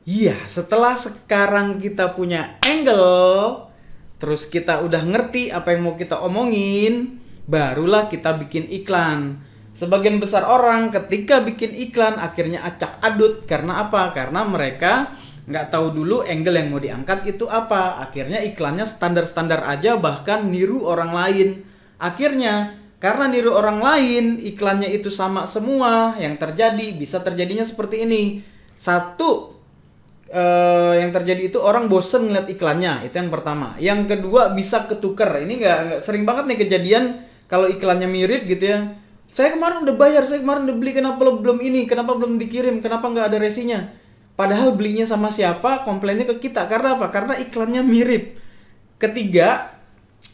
Iya, setelah sekarang kita punya angle, terus kita udah ngerti apa yang mau kita omongin, barulah kita bikin iklan. Sebagian besar orang ketika bikin iklan akhirnya acak adut. Karena apa? Karena mereka nggak tahu dulu angle yang mau diangkat itu apa. Akhirnya iklannya standar-standar aja, bahkan niru orang lain. Akhirnya karena niru orang lain, iklannya itu sama semua. Yang terjadi bisa terjadinya seperti ini. Satu, yang terjadi itu orang bosen ngeliat iklannya, itu yang pertama. Yang kedua, bisa ketuker. Ini nggak sering banget nih kejadian kalau iklannya mirip gitu ya. Saya kemarin udah bayar, saya kemarin udah beli, kenapa belum ini, kenapa belum dikirim, kenapa nggak ada resinya. Padahal belinya sama siapa, komplainnya ke kita. Karena apa? Karena iklannya mirip. Ketiga,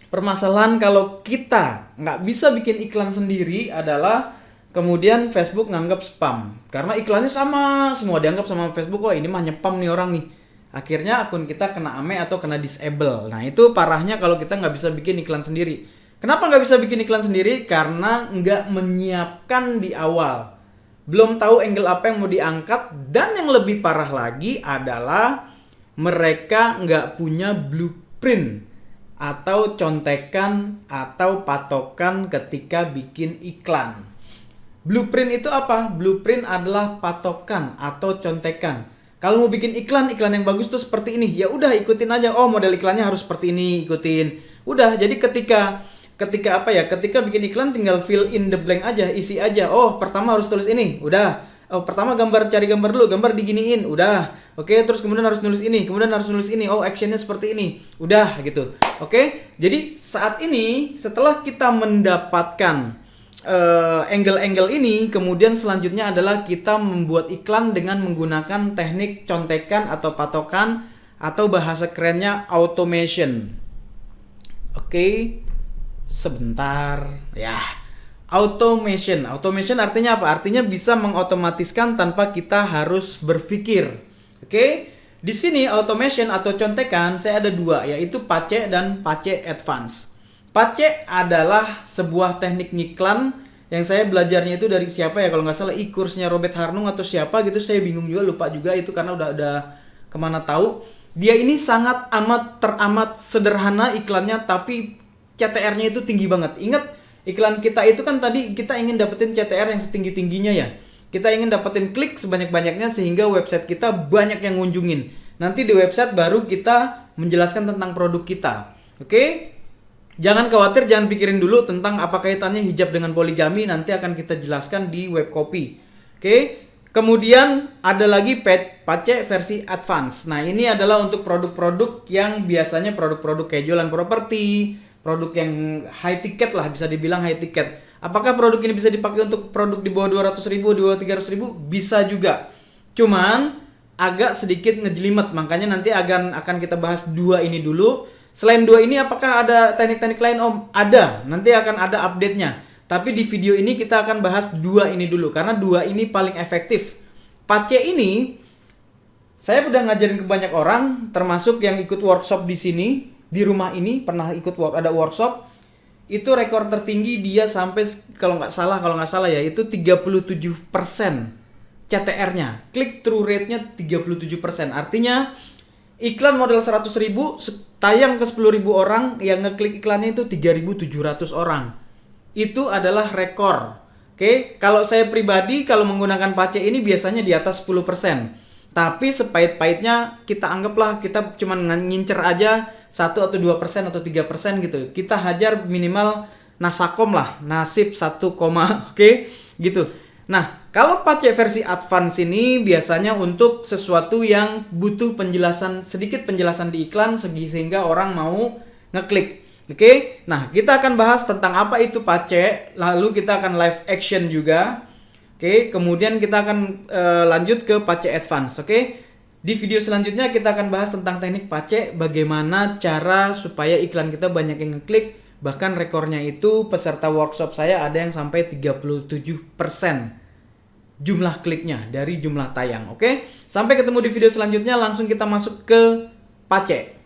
permasalahan kalau kita nggak bisa bikin iklan sendiri adalah kemudian Facebook nganggap spam. Karena iklannya sama, semua dianggap sama Facebook. Oh, ini mah nyepam nih orang nih. Akhirnya akun kita kena ame atau kena disable. Nah, itu parahnya kalau kita nggak bisa bikin iklan sendiri. Kenapa nggak bisa bikin iklan sendiri? Karena nggak menyiapkan di awal. Belum tahu angle apa yang mau diangkat. Dan yang lebih parah lagi adalah mereka nggak punya blueprint atau contekan atau patokan ketika bikin iklan. Blueprint itu apa? Blueprint adalah patokan atau contekan. Kalau mau bikin iklan yang bagus tuh seperti ini, ya udah ikutin aja. Oh, model iklannya harus seperti ini, ikutin. Udah, jadi ketika apa ya? Ketika bikin iklan tinggal fill in the blank aja, isi aja. Oh, pertama harus tulis ini. Udah. Oh, pertama cari gambar dulu, gambar diginiin. Udah. Oke, terus kemudian harus nulis ini, kemudian harus nulis ini. Oh, actionnya seperti ini. Udah gitu. Oke. Jadi saat ini setelah kita mendapatkan angle-angle ini, kemudian selanjutnya adalah kita membuat iklan dengan menggunakan teknik contekan atau patokan atau bahasa kerennya automation. Oke, sebentar ya. Automation artinya apa? Artinya bisa mengotomatiskan tanpa kita harus berpikir. Oke, di sini automation atau contekan saya ada dua, yaitu Pace dan Pace Advance. Pace adalah sebuah teknik ngiklan yang saya belajarnya itu dari siapa ya, kalau nggak salah e-kursnya Robert Harnung atau siapa gitu, saya bingung juga, lupa juga itu karena udah kemana tahu. Dia ini sangat teramat sederhana iklannya, tapi CTR-nya itu tinggi banget. Ingat, iklan kita itu kan tadi kita ingin dapetin CTR yang setinggi-tingginya ya. Kita ingin dapetin klik sebanyak-banyaknya sehingga website kita banyak yang ngunjungin. Nanti di website baru kita menjelaskan tentang produk kita. Oke? Jangan khawatir, jangan pikirin dulu tentang apa kaitannya hijab dengan poligami, nanti akan kita jelaskan di web copy. Oke? Kemudian ada lagi Pace versi advance. Nah, ini adalah untuk produk-produk yang biasanya produk-produk kayak jualan properti, produk yang high ticket lah, bisa dibilang high ticket. Apakah produk ini bisa dipakai untuk produk di bawah 200.000, di bawah 300.000? Bisa juga. Cuman agak sedikit ngejelimet, makanya nanti akan kita bahas dua ini dulu. Selain dua ini, apakah ada teknik-teknik lain, Om? Ada, nanti akan ada update-nya. Tapi di video ini kita akan bahas dua ini dulu, karena dua ini paling efektif. Pace ini, saya udah ngajarin ke banyak orang, termasuk yang ikut workshop di sini, di rumah ini, pernah ikut ada workshop. Itu rekor tertinggi dia sampai, kalau nggak salah ya, itu 37% CTR-nya. Click through rate-nya 37%. Artinya, iklan model 100.000 tayang ke 10.000 orang, yang ngeklik iklannya itu 3.700 orang. Itu adalah rekor. Oke, kalau saya pribadi kalau menggunakan Pace ini biasanya di atas 10%. Tapi sepahit-pahitnya kita anggaplah kita cuma ngincer aja 1 atau 2% atau 3% gitu. Kita hajar minimal nasakom lah, nasib 1, oke, gitu. Nah, kalau Pace versi advance ini biasanya untuk sesuatu yang butuh sedikit penjelasan di iklan sehingga orang mau ngeklik. Oke? Nah, kita akan bahas tentang apa itu Pace, lalu kita akan live action juga. Oke, kemudian kita akan lanjut ke Pace advance, oke? Di video selanjutnya kita akan bahas tentang teknik Pace, bagaimana cara supaya iklan kita banyak yang ngeklik. Bahkan rekornya itu peserta workshop saya ada yang sampai 37% jumlah kliknya dari jumlah tayang. Oke? Sampai ketemu di video selanjutnya, langsung kita masuk ke Pace.